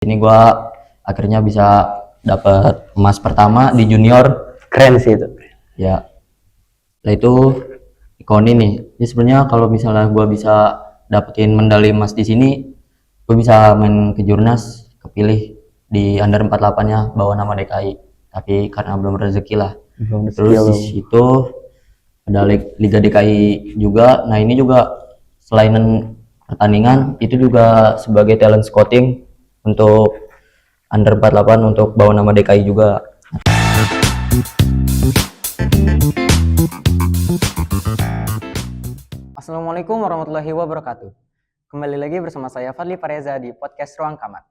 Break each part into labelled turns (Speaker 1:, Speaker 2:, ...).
Speaker 1: Ini gua akhirnya bisa dapat emas pertama di junior.
Speaker 2: Keren sih itu.
Speaker 1: Ya, lah itu Koni nih. Ini sebenarnya kalau misalnya gua bisa dapetin medali emas di sini, gua bisa main ke Jurnas, kepilih di under 48-nya bawa nama DKI. Tapi karena belum rezeki lah. Terus di situ ada Liga DKI juga. Nah, ini juga selain pertandingan itu juga sebagai talent scouting untuk under 48 untuk bawa nama DKI juga.
Speaker 3: Assalamualaikum warahmatullahi wabarakatuh. Kembali lagi bersama saya Fadli Fareza di podcast Ruang Kamat.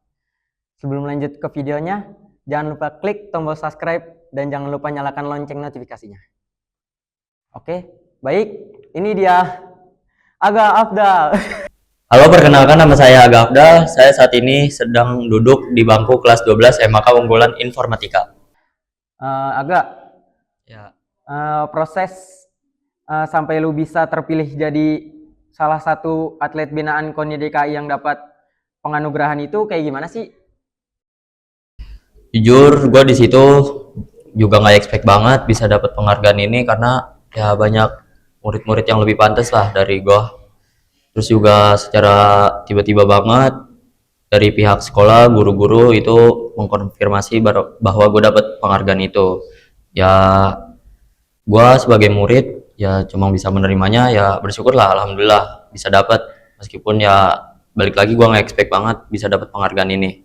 Speaker 3: Sebelum lanjut ke videonya, jangan lupa klik tombol subscribe dan jangan lupa nyalakan lonceng notifikasinya. Oke, baik. Ini dia Aga Afdal.
Speaker 1: Halo, perkenalkan nama saya Aga Afdal. Saya saat ini sedang duduk di bangku kelas 12 MAK unggulan informatika.
Speaker 3: Aga,
Speaker 1: Ya,
Speaker 3: proses sampai lu bisa terpilih jadi salah satu atlet binaan KONI DKI yang dapat penganugerahan itu kayak gimana sih?
Speaker 1: jujur gue di situ juga nggak expect banget bisa dapat penghargaan ini karena ya banyak murid-murid yang lebih pantas lah dari gue. Terus juga secara tiba-tiba banget dari pihak sekolah, guru-guru itu mengkonfirmasi bahwa gue dapat penghargaan itu. Ya, gue sebagai murid ya cuma bisa menerimanya, ya bersyukurlah, alhamdulillah bisa dapat, meskipun ya balik lagi gue nggak expect banget bisa dapat penghargaan ini.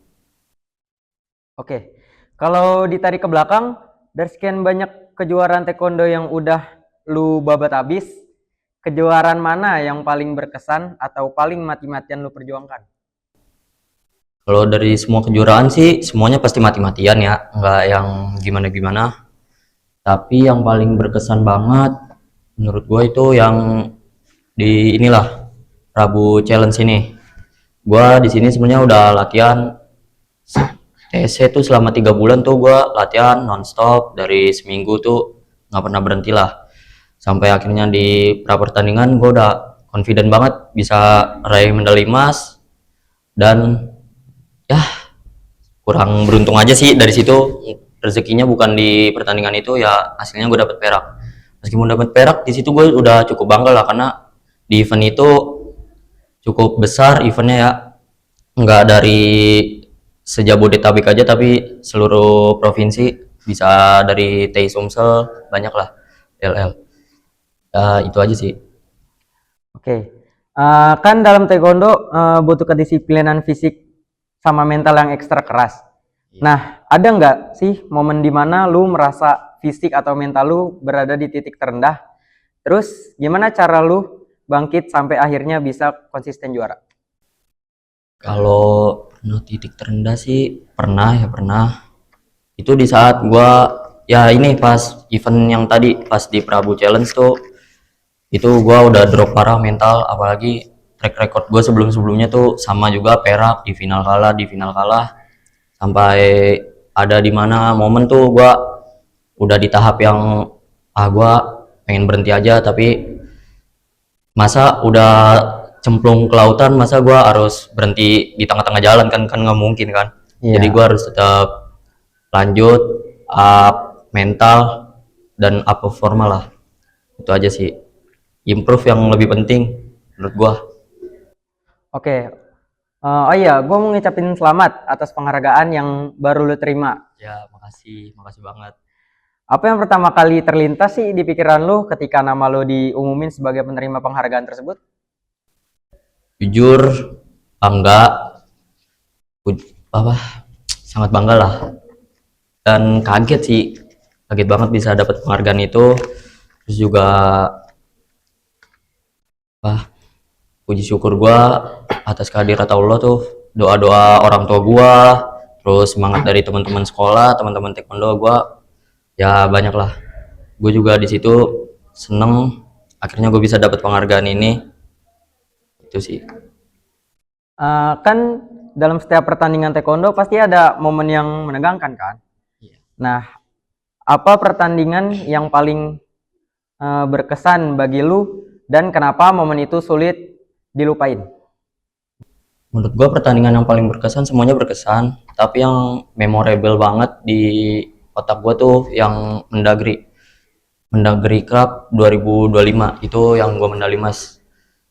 Speaker 3: Oke, kalau ditarik ke belakang, dari sekian banyak kejuaraan taekwondo yang udah lu babat habis, kejuaraan mana yang paling berkesan atau paling mati-matian lu perjuangkan?
Speaker 1: Kalau dari semua kejuaraan sih semuanya pasti mati-matian ya, nggak yang gimana-gimana. Tapi yang paling berkesan banget menurut gue itu yang di inilah Rabu Challenge ini. Gue di sini sebenarnya udah latihan TC tuh selama 3 bulan tuh gue latihan nonstop dari seminggu tuh nggak pernah berhenti lah. Sampai akhirnya di pra pertandingan gue udah confident banget bisa raih medali emas, dan ya kurang beruntung aja sih dari situ, rezekinya bukan di pertandingan itu, ya hasilnya gue dapet perak. Meskipun dapet perak di situ gue udah cukup bangga lah karena di event itu cukup besar eventnya ya, nggak dari sejabodetabek aja tapi seluruh provinsi, bisa dari TI Sumsel, banyak lah LL. Ya itu aja sih.
Speaker 3: Oke, kan dalam taekwondo butuh kedisiplinan fisik sama mental yang ekstra keras. Nah, ada nggak sih momen dimana lu merasa fisik atau mental lu berada di titik terendah? Terus gimana cara lu bangkit sampai akhirnya bisa konsisten juara?
Speaker 1: Kalau titik terendah sih pernah. Itu di saat gua ya ini pas event yang tadi pas di Prabu Challenge tuh, itu gua udah drop parah mental, apalagi track record gua sebelum-sebelumnya tuh sama juga perak, di final kalah sampai ada di mana momen tuh gua udah di tahap yang gua pengen berhenti aja, tapi masa udah cemplung ke lautan, masa gua harus berhenti di tengah-tengah jalan, kan nggak mungkin kan. Jadi gua harus tetap lanjut, up mental dan up performa lah. Itu aja sih, improve yang lebih penting menurut gua.
Speaker 3: Oke, oh iya, gue mau ngucapin selamat atas penghargaan yang baru lu terima.
Speaker 1: Ya, makasih banget.
Speaker 3: Apa yang pertama kali terlintas sih di pikiran lu ketika nama lu diumumin sebagai penerima penghargaan tersebut?
Speaker 1: Jujur bangga, apa, sangat bangga lah, dan kaget sih, kaget banget bisa dapat penghargaan itu. Terus juga puji syukur gua atas kehadirat Allah tuh, doa-doa orang tua gua, terus semangat dari teman-teman sekolah, teman-teman taekwondo gua, ya banyak lah. Gue juga di situ seneng akhirnya gue bisa dapat penghargaan ini. Itu sih.
Speaker 3: Kan dalam setiap pertandingan taekwondo pasti ada momen yang menegangkan kan? Nah, apa pertandingan yang paling berkesan bagi lu dan kenapa momen itu sulit dilupain?
Speaker 1: Menurut gua pertandingan yang paling berkesan semuanya berkesan, tapi yang memorable banget di otak gua tuh yang Mendagri. Mendagri Cup 2025 itu yang gua medali emas.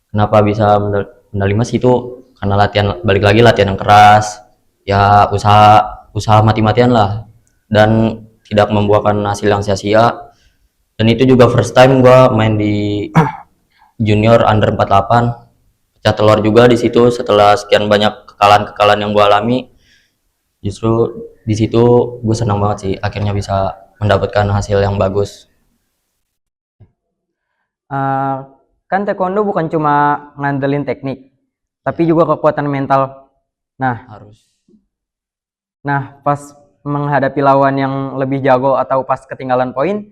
Speaker 1: Kenapa bisa medali emas itu karena latihan, balik lagi latihan yang keras, ya usaha usaha mati-matian lah, dan tidak membuahkan hasil yang sia-sia. Dan itu juga first time gua main di junior under 48, pecah telur juga di situ setelah sekian banyak kekalahan-kekalahan yang gue alami. Justru di situ gue senang banget sih akhirnya bisa mendapatkan hasil yang bagus.
Speaker 3: Eh, kan taekwondo bukan cuma ngandelin teknik, tapi juga kekuatan mental. Nah,
Speaker 1: Harus.
Speaker 3: pas menghadapi lawan yang lebih jago atau pas ketinggalan poin,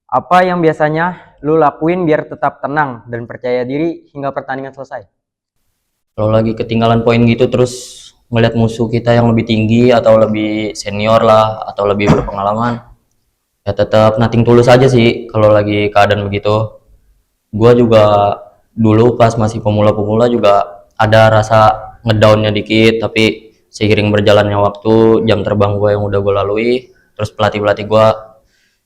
Speaker 3: apa yang biasanya lu lakuin biar tetap tenang dan percaya diri hingga pertandingan selesai?
Speaker 1: Kalau lagi ketinggalan poin gitu terus ngelihat musuh kita yang lebih tinggi atau lebih senior lah atau lebih berpengalaman, ya tetap nating tulus aja sih kalau lagi keadaan begitu. Gue juga dulu pas masih pemula-pemula juga ada rasa ngedownnya dikit, tapi seiring berjalannya waktu, jam terbang gue yang udah gue lalui, terus pelatih-pelatih gue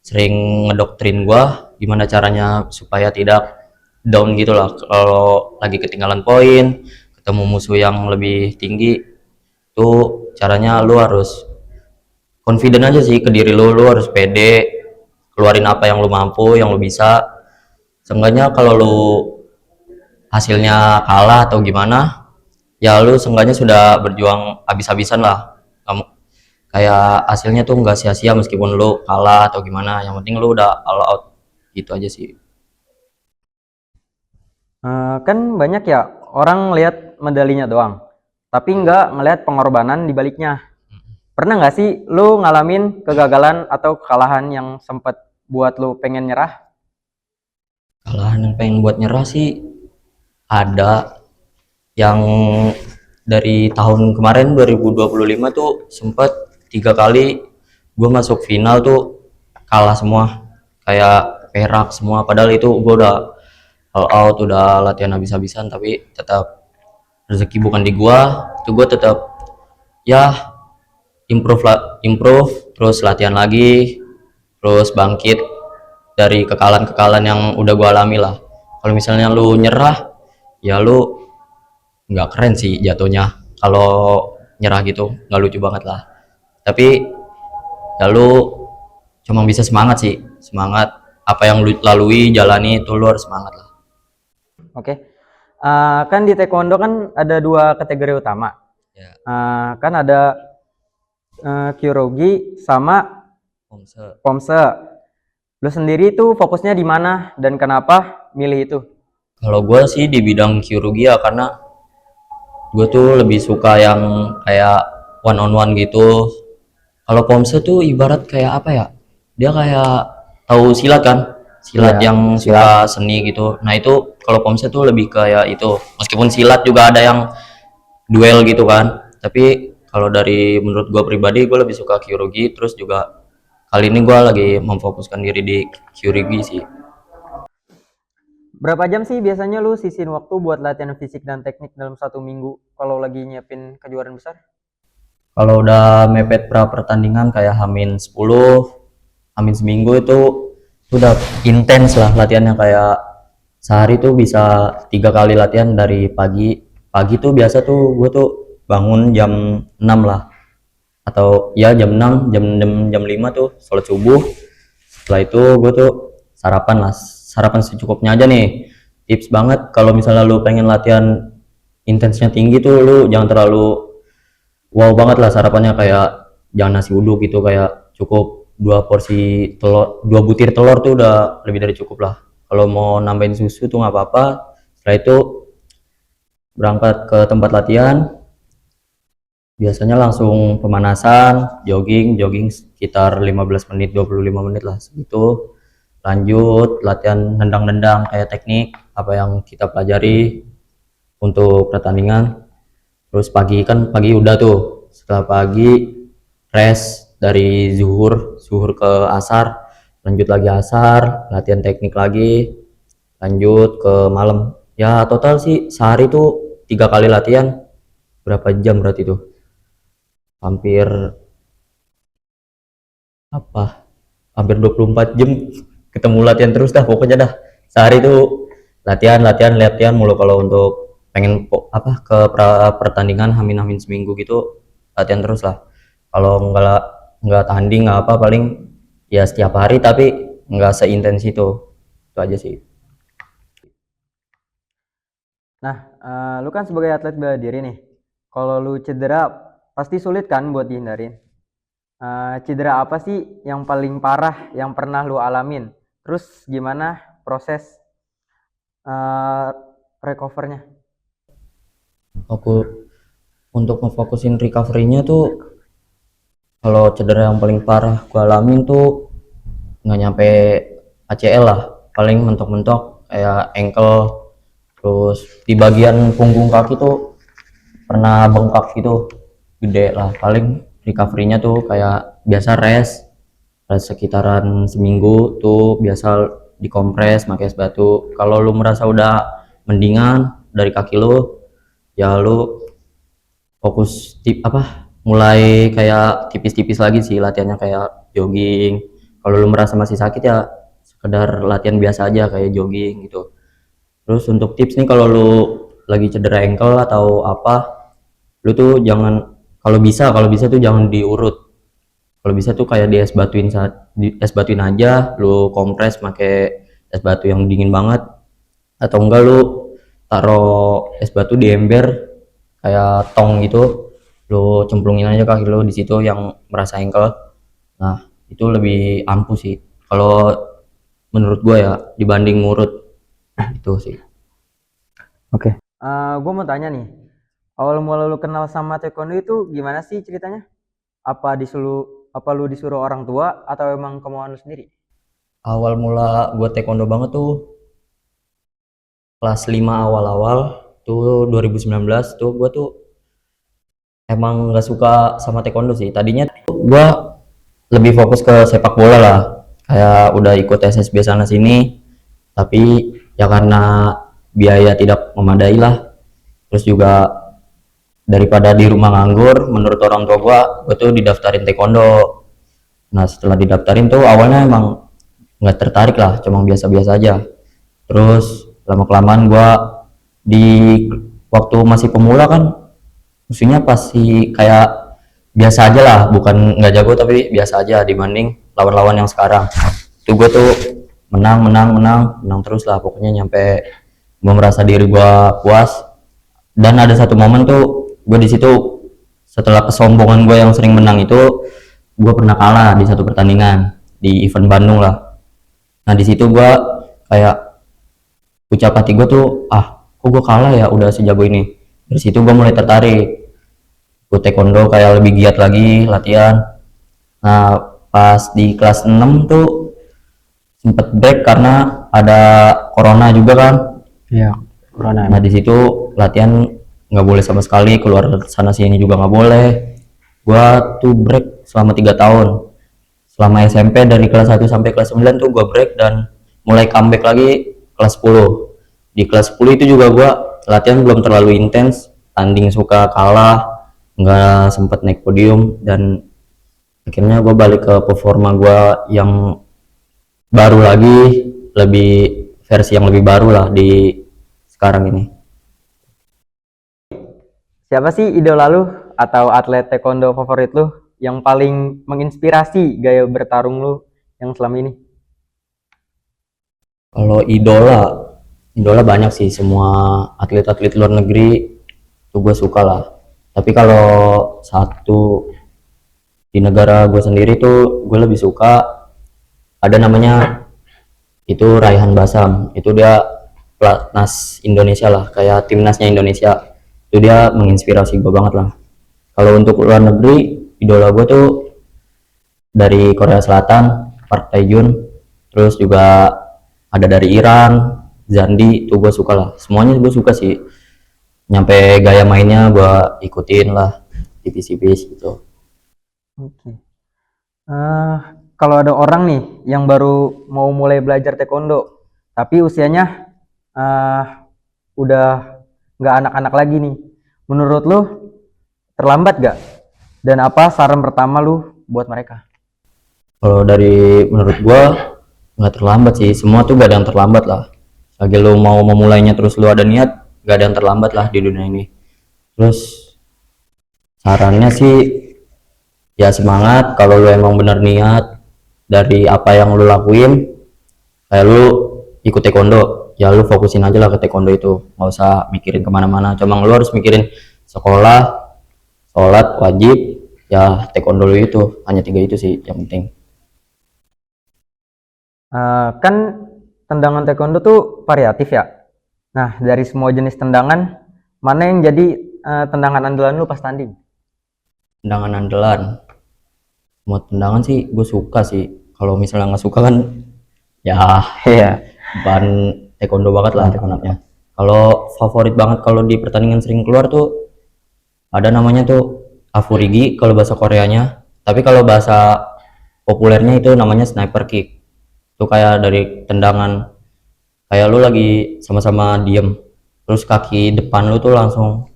Speaker 1: sering ngedoktrin gue gimana caranya supaya tidak down gitu lah. Kalau lagi ketinggalan poin, ketemu musuh yang lebih tinggi, tuh caranya lu harus confident aja sih ke diri lu harus pede, keluarin apa yang lu mampu, yang lu bisa. Seenggaknya kalau lu hasilnya kalah atau gimana, ya lu seenggaknya sudah berjuang habis-habisan lah. Kamu kayak hasilnya tuh nggak sia-sia meskipun lu kalah atau gimana, yang penting lu udah all out, gitu aja sih.
Speaker 3: Kan banyak ya orang lihat medalinya doang, tapi nggak ngelihat pengorbanan di baliknya. Pernah nggak sih lu ngalamin kegagalan atau kekalahan yang sempet buat lu pengen nyerah?
Speaker 1: Kalahan yang pengen buat nyerah sih ada, yang dari tahun kemarin 2025 tuh sempet 3 kali gue masuk final tuh kalah semua, kayak perak semua, padahal itu gue udah all out, udah latihan habis-habisan, tapi tetap rezeki bukan di gua, itu gua tetap ya improve lah, improve terus latihan lagi, terus bangkit dari kekalahan-kekalahan yang udah gua alami lah. Kalau misalnya lu nyerah, ya lu nggak keren sih jatuhnya. Kalau nyerah gitu nggak lucu banget lah. Tapi ya lu cuma bisa semangat sih, semangat apa yang lu lalui jalani itu lu harus semangat lah.
Speaker 3: Oke. Kan di taekwondo kan ada dua kategori utama.
Speaker 1: Ya,
Speaker 3: Kan ada kyorugi sama
Speaker 1: Omse.
Speaker 3: pomse. Lu sendiri tuh fokusnya di mana dan kenapa milih itu?
Speaker 1: Kalau gue sih di bidang chirurgi ya, karena gue tuh lebih suka yang kayak one on one gitu. Kalau Pomse tuh ibarat kayak apa ya? Dia kayak tahu silat kan? Silat
Speaker 3: Iya,
Speaker 1: yang
Speaker 3: silat.
Speaker 1: suka seni gitu. Nah itu kalau Pomse tuh lebih kayak itu. Meskipun silat juga ada yang duel gitu kan. Tapi kalau dari menurut gue pribadi gue lebih suka chirurgi. Terus juga kali ini gue lagi memfokuskan diri di chirurgi sih.
Speaker 3: Berapa jam sih biasanya lu sisin waktu buat latihan fisik dan teknik dalam satu minggu kalau lagi nyiapin kejuaraan besar?
Speaker 1: Kalau udah mepet pra pertandingan kayak Hamin 10, Hamin seminggu itu udah intens lah latihannya, kayak sehari tuh bisa 3 kali latihan. Dari pagi pagi tuh biasa tuh gue tuh bangun jam 6 lah, atau ya jam 6, jam 5 tuh sholat subuh. Setelah itu gue tuh sarapan lah, sarapan secukupnya aja nih. Tips banget kalau misalnya lu pengen latihan intensnya tinggi tuh lu jangan terlalu wow banget lah sarapannya, kayak jangan nasi uduk gitu, kayak cukup 2 porsi telur, 2 butir telur tuh udah lebih dari cukup lah. Kalau mau nambahin susu tuh nggak apa-apa. Setelah itu berangkat ke tempat latihan, biasanya langsung pemanasan, jogging jogging sekitar 15 menit 25 menit lah segitu. Lanjut latihan nendang-nendang kayak teknik apa yang kita pelajari untuk pertandingan. Terus pagi kan, pagi udah tuh, setelah pagi rest dari zuhur ke asar, lanjut lagi asar latihan teknik lagi, lanjut ke malam. Ya total sih sehari tuh 3 kali latihan. berapa jam berarti tuh, hampir apa, hampir 24 jam ketemu latihan terus dah pokoknya dah. Sehari tuh latihan latihan latihan mulu. Kalau untuk pengen apa ke pertandingan hamin hamin seminggu gitu latihan terus lah. Kalau nggak tanding nggak apa, paling ya setiap hari tapi nggak seintens itu aja sih.
Speaker 3: Nah, lu kan sebagai atlet bela diri nih. Kalau lu cedera pasti sulit kan buat dihindarin. Cedera apa sih yang paling parah yang pernah lu alamin? Terus gimana proses uh, recovernya?
Speaker 1: Aku untuk ngefokusin recovery-nya tuh, kalau cedera yang paling parah gua alamin tuh nggak nyampe ACL lah, paling mentok-mentok kayak ankle, terus di bagian punggung kaki tuh pernah bengkak gitu gede lah. Paling recovery-nya tuh kayak biasa rest sekitaran seminggu tuh, biasa dikompres pakai es batu. Kalau lu merasa udah mendingan dari kaki lu, ya lu fokus mulai kayak tipis-tipis lagi sih latihannya, kayak jogging. Kalau lu merasa masih sakit ya sekedar latihan biasa aja kayak jogging gitu. Terus untuk tips nih, kalau lu lagi cedera ankle atau apa, lu tuh jangan, kalau bisa tuh jangan diurut. Kalau bisa tuh kayak di es batuin aja, lu kompres pakai es batu yang dingin banget, atau enggak lu taruh es batu di ember kayak tong gitu, lu cemplungin aja kaki lu di situ yang merasa ankle. Nah itu lebih ampuh sih kalau menurut gua ya, dibanding ngurut itu sih.
Speaker 3: Oke. Gue mau tanya nih, awal mula lu kenal sama taekwondo itu gimana sih ceritanya? Apa lu disuruh orang tua atau emang kemauan lu sendiri?
Speaker 1: Awal mula gua taekwondo banget tuh kelas 5 awal-awal tuh 2019 tuh. Gua tuh emang nggak suka sama taekwondo sih. Tadinya tuh gua lebih fokus ke sepak bola lah, kayak udah ikut SSB sana sini, tapi ya karena biaya tidak memadai lah, terus juga daripada di rumah nganggur, menurut orang tua gua tuh didaftarin taekwondo. Nah setelah didaftarin tuh awalnya emang nggak tertarik lah, cuma biasa-biasa aja. Terus lama kelamaan gua di waktu masih pemula kan, musuhnya pasti kayak biasa aja lah, bukan nggak jago tapi biasa aja dibanding lawan-lawan yang sekarang. Itu gue tuh menang menang menang menang terus lah pokoknya, nyampe gue merasa diri gue puas. Dan ada satu momen tuh gue di situ, setelah kesombongan gue yang sering menang itu, gue pernah kalah di satu pertandingan di event Bandung lah. Nah di situ gue kayak ucap hati gue tuh, kok gue kalah ya udah sejago ini. Dari situ gue mulai tertarik ikut taekwondo, kayak lebih giat lagi latihan. Nah pas di kelas 6 tuh sempet break karena ada corona juga kan.
Speaker 3: Iya, corona.
Speaker 1: Nah di situ latihan nggak boleh sama sekali, keluar sana sini juga nggak boleh. Gua tuh break selama 3 tahun, selama SMP dari kelas 1 sampai kelas 9 tuh gua break, dan mulai comeback lagi kelas 10. Di kelas 10 itu juga gua latihan belum terlalu intens, tanding suka kalah, nggak sempet naik podium. Dan akhirnya gue balik ke performa gue yang baru lagi, lebih versi yang lebih baru lah di sekarang ini.
Speaker 3: Siapa sih idola lu atau atlet taekwondo favorit lu yang paling menginspirasi gaya bertarung lu yang selama ini?
Speaker 1: Kalau idola banyak sih, semua atlet-atlet luar negeri tuh gue suka lah. Tapi kalau satu di negara gue sendiri tuh gue lebih suka, ada namanya itu Raihan Basam. Itu dia pelatnas Indonesia lah, kayak timnasnya Indonesia. Itu dia menginspirasi gue banget lah. Kalau untuk luar negeri, idola gue tuh dari Korea Selatan, Park Tae-jun. Terus juga ada dari Iran, Zandi. Tuh gue suka lah, semuanya gue suka sih. Nyampe gaya mainnya gue ikutin lah, tipis-tipis gitu.
Speaker 3: Oke. Eh, Kalau ada orang nih yang baru mau mulai belajar taekwondo, tapi usianya udah nggak anak-anak lagi nih. Menurut lu terlambat gak? Dan apa saran pertama lu buat mereka?
Speaker 1: Kalau dari menurut gua nggak terlambat sih, semua tuh gak ada yang terlambat lah. Lagi lu mau memulainya terus lu ada niat, gak ada yang terlambat lah di dunia ini. Terus sarannya sih ya semangat, kalau lu emang bener niat dari apa yang lu lakuin, kayak lu ikut taekwondo, ya lu fokusin aja lah ke taekwondo itu, nggak usah mikirin kemana-mana. Cuma lu harus mikirin sekolah, sholat wajib, ya taekwondo lu itu hanya 3 itu sih yang penting.
Speaker 3: Kan tendangan taekwondo tuh variatif ya. Nah, dari semua jenis tendangan, mana yang jadi tendangan andalan lu pas tanding?
Speaker 1: Tendangan andalan, semua tendangan sih gue suka sih. Kalau misalnya nggak suka kan ya
Speaker 3: Iya.
Speaker 1: bukan taekwondo banget lah anaknya. Kalau favorit banget kalau di pertandingan sering keluar tuh ada namanya tuh Afurigi kalau bahasa Koreanya, tapi kalau bahasa populernya itu namanya sniper kick. Itu kayak dari tendangan, kayak lu lagi sama-sama diem, terus kaki depan lu tuh langsung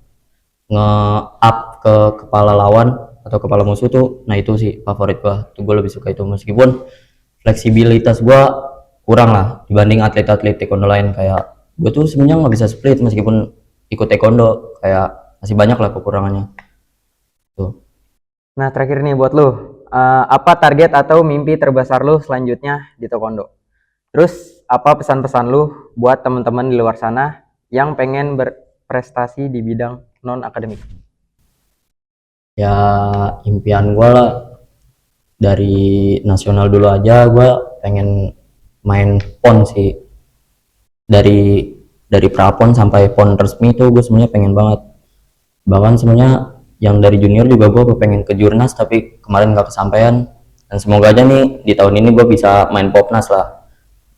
Speaker 1: nge-up ke kepala lawan atau kepala musuh tuh. Nah itu sih favorit gua tuh, gua lebih suka itu, meskipun fleksibilitas gua kurang lah dibanding atlet-atlet taekwondo lain. Kayak gua tuh sebenarnya nggak bisa split meskipun ikut taekwondo, kayak masih banyak lah kekurangannya tuh.
Speaker 3: Nah, terakhir nih buat lu, apa target atau mimpi terbesar lu selanjutnya di taekwondo? Terus, apa pesan-pesan lu buat teman-teman di luar sana yang pengen berprestasi di bidang non-akademik?
Speaker 1: Ya impian gua lah dari nasional dulu aja, gua pengen main pon sih. Dari prapon sampai pon resmi tuh gue sebenarnya pengen banget. Bahkan sebenarnya yang dari junior juga gue pengen ke jurnas, tapi kemarin nggak kesampaian. Dan semoga aja nih di tahun ini gue bisa main popnas lah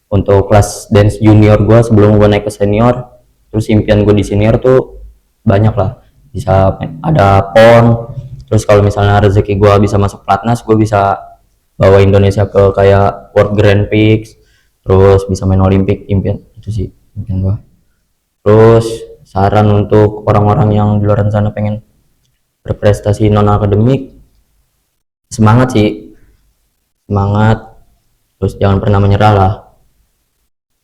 Speaker 1: untuk kelas dance junior gue sebelum gue naik ke senior. Terus impian gue di senior tuh banyak lah, bisa ada pon. Terus kalau misalnya rezeki gue bisa masuk platnas, gue bisa bawa Indonesia ke kayak World Grand Prix, terus bisa main Olimpik. Impian itu sih impian gue. Terus saran untuk orang-orang yang di luar sana pengen berprestasi non akademik, semangat sih, semangat, terus jangan pernah menyerah lah.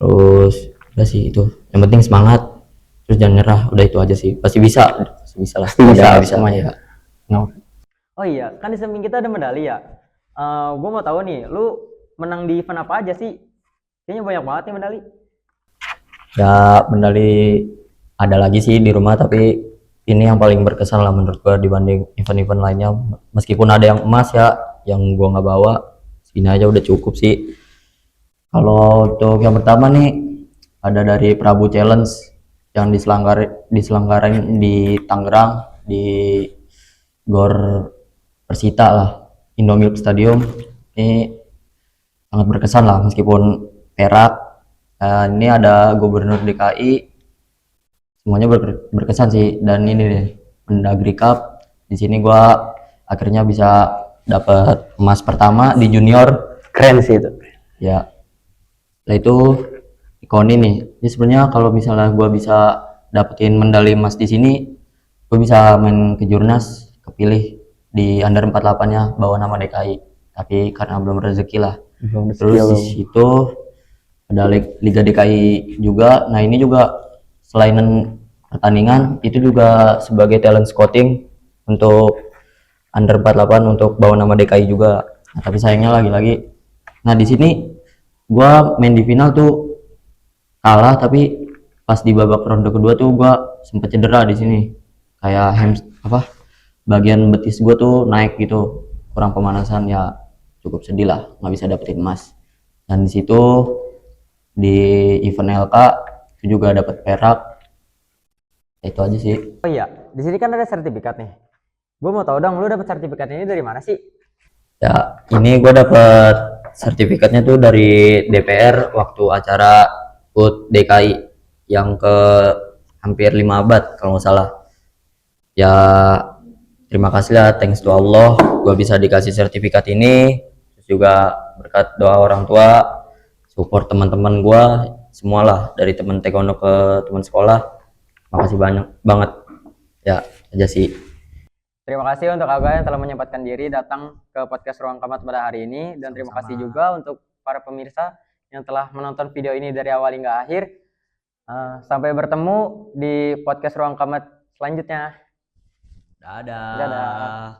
Speaker 1: Terus udah sih itu yang penting, semangat, terus jangan nyerah, udah itu aja sih. Pasti bisa, pasti bisa lah,
Speaker 3: Pasti bisa,
Speaker 1: bisa
Speaker 3: semuanya.
Speaker 1: ya. No.
Speaker 3: Oh iya, kan di samping kita ada medali ya. Gue mau tahu nih, lu menang di event apa aja sih? Kayaknya banyak banget nih medali.
Speaker 1: Ya medali ada lagi sih di rumah, tapi ini yang paling berkesan lah menurut gua dibanding event-event lainnya. Meskipun ada yang emas ya, yang gua nggak bawa, segini aja udah cukup sih. Kalau untuk yang pertama nih ada dari Prabu Challenge yang diselenggarain di Tangerang di Gor Persita lah, Indomilk Stadium. Ini sangat berkesan lah meskipun perak. Ini ada Gubernur DKI, semuanya berkesan sih. Dan ini deh Mendagri Cup, di sini gua akhirnya bisa dapat emas pertama di junior.
Speaker 3: Keren sih itu.
Speaker 1: Ya setelah itu ikon ini sebenarnya kalau misalnya gua bisa dapetin medali emas di sini, gua bisa main ke jurnas, kepilih di under 48 nya bawa nama DKI, tapi karena belum rezeki lah. Terus di situ ada Liga DKI juga. Nah ini juga selain pertandingan itu juga sebagai talent scouting untuk under 48 untuk bawa nama DKI juga. Nah, tapi sayangnya lagi-lagi, nah di sini gua main di final tuh kalah, tapi pas di babak ronde kedua tuh gua sempet cedera di sini, kayak bagian betis gua tuh naik gitu, kurang pemanasan. Ya cukup sedih lah nggak bisa dapetin emas. Dan di situ di event LK itu juga dapat perak. Itu aja sih.
Speaker 3: Oh iya, di sini kan ada sertifikat nih. Gue mau tahu dong, lu dapat sertifikat ini dari mana sih?
Speaker 1: Ya ini gue dapat sertifikatnya tuh dari DPR waktu acara HUT DKI yang ke hampir 5 abad kalau nggak salah. Ya terima kasih lah, thanks to Allah gue bisa dikasih sertifikat ini. Terus juga berkat doa orang tua, support teman-teman gue semualah, dari teman taekwondo ke teman sekolah. Makasih banyak banget ya aja sih.
Speaker 3: Terima kasih untuk Aga yang telah menyempatkan diri datang ke podcast Ruang Kamat pada hari ini, dan terima kasih
Speaker 1: Sama-sama.
Speaker 3: juga untuk para pemirsa yang telah menonton video ini dari awal hingga akhir. Sampai bertemu di podcast Ruang Kamat selanjutnya.
Speaker 1: Dadah.
Speaker 3: Dadah.